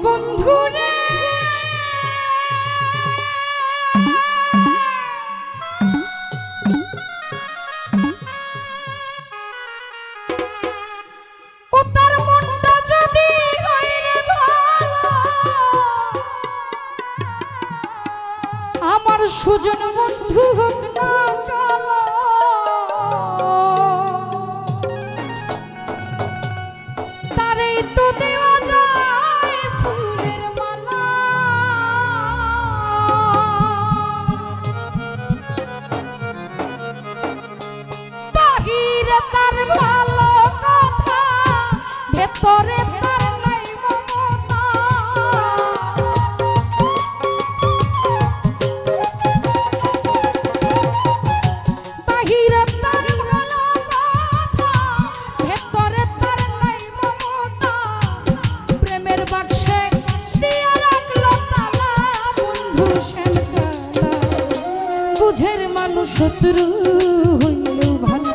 বন্ধুরে ও তার মনটা যদি হয় রে ভালো, আমার সুজন বন্ধু হোক না কালো, তারে তো দেওয়া যায় ফুলের মালা। বাহিরে তার ভালো কথা, ভেতরে তার নাই মমতা। বাহিরে তার ভালো কথা, ভেতরে তার নাই মমতা। প্রেমের বাক্সে দিয়া রাখলো তালা, বন্ধু শ্যামকালা। বুঝের মানুষ শত্রু হইলেও ভালো,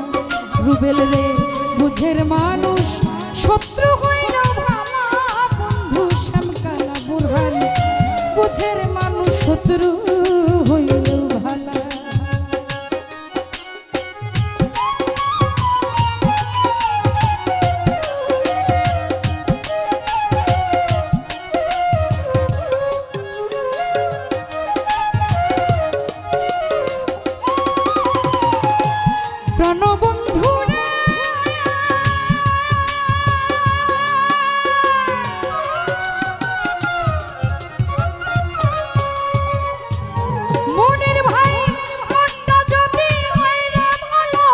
রুবেল রে বুঝের মানুষ শত্রু হইলেও ভালো, বন্ধু শ্যামকালা বুরহান। বুঝের মানুষ শত্রু হইলেও ভালো। প্রাণবন্ধুরে মনের ভাই মনটা যদি হয় রে ভালো,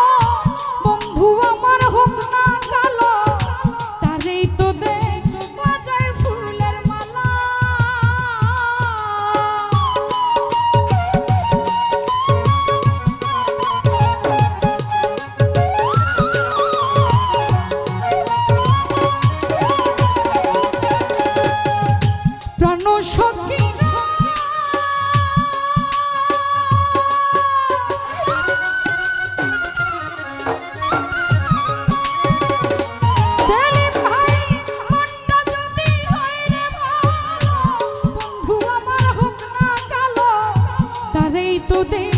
বন্ধু আমার হোক না কালো, তারেই তো দেয় বাজায় ফুলের মালা। প্রাণ সখী সেলিম ভাই মনটা যদি হয় রে ভালো, বন্ধু আমার হোক না কালো, তারেই তো দেয়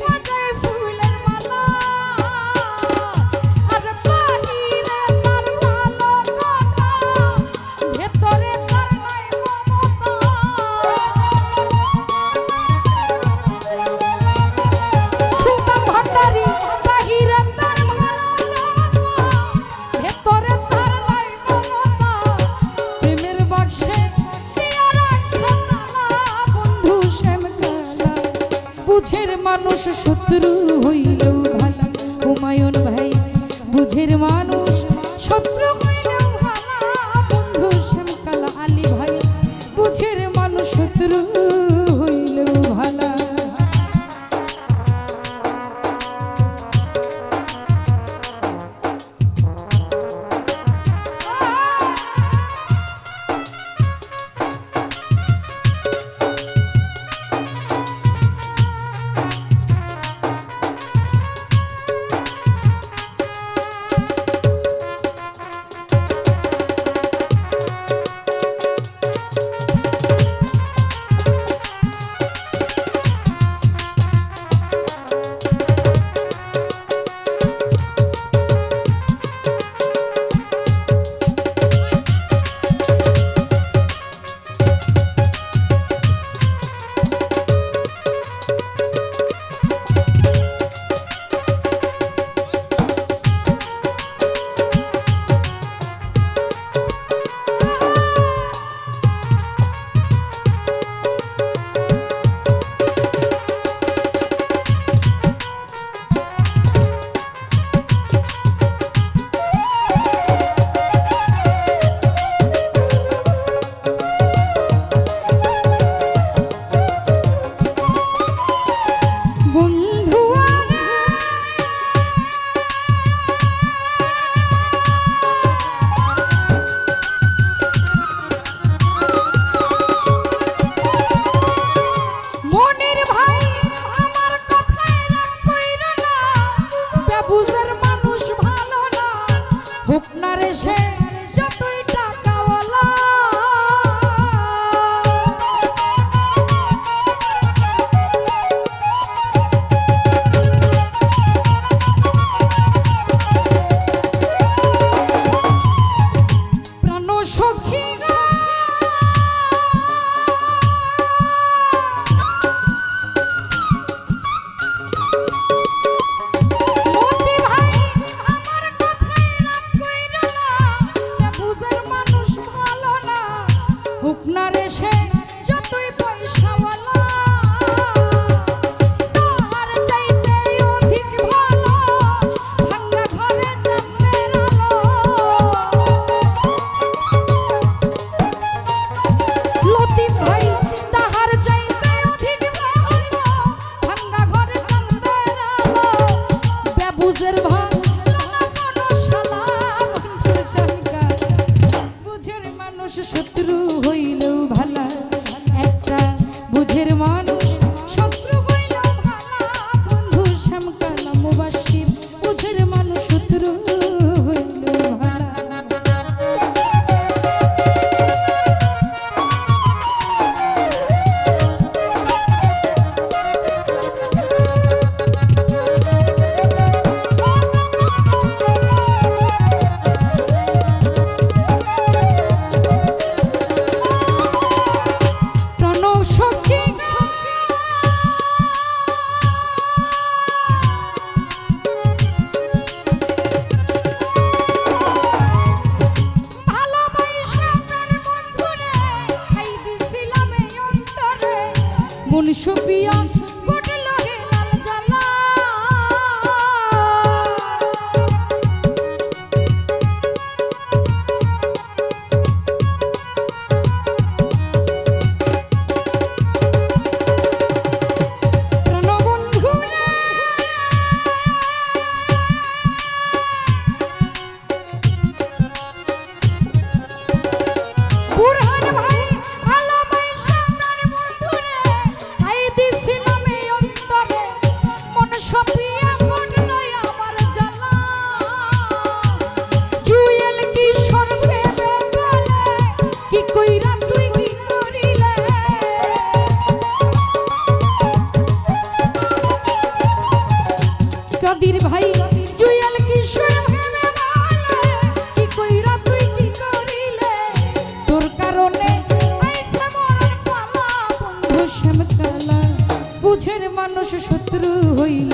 বাজায় ফুলের মালা। আর বাহিরে তার ভালো কথা, ভেতরে তার নাই মমতা। সুলতান ভান্ডারী বাহিরে তার ভালো কথা, ভেতরে তার নাই মমতা। প্রেমের বাক্সে দিয়া রাখছে তালা, বন্ধু শ্যামকালা। বুঝের মানুষ শত্রু হইলেও ভালো, হুমায়ুন ভাই বুঝের মানুষ শত্রু হইলেও ভালো, বন্ধু শ্যামকালা। আলী ভাই বুঝের মানুষ শত্রু হইলেও ভালো। হোক না রে সে যতই পয়সাওয়ালা, তার চাইতে অধিক ভালো ভাঙা ঘরে চাঁদের আলো। লতিফ ভাই তাহার চাইতে অধিক ভালো ভাঙা ঘরে চাঁদের আলো। বেবুজের ভালো না কোনো শালা, বন্ধু শ্যামকা বুঝের মানুষ শত্রু হইলেও ভালা, একটা বুঝের মানুষ শত্রু হইলেও ভালা। বন্ধু শ্যামকালা মুবাশশির বুঝের মানুষ শত্রু হইলেও ভালা। সখী ভালোবাসা প্রাণ বন্ধুরে খাই দিছিলাম এই অন্তরে, মন সুপিয়া ঘটল হে লাল জ্বালা। বুরহান ভাই ভালোবাসা প্রাণ বন্ধুরে খাই দিছিলাম এই অন্তরে, মন সপিয়া ঘটল আমার জ্বালা। জুয়েল কিশোর ভেবে বলে কি কইরা তুই কি করিলে, কবির ভাই জুয়েল কিশোর ভেবে বলে কি কইরা তুই কি করিলে, তোর কারণে আইছে মরার পালা। বন্ধু শ্যামকালা বুঝের মানুষ শত্রু হইল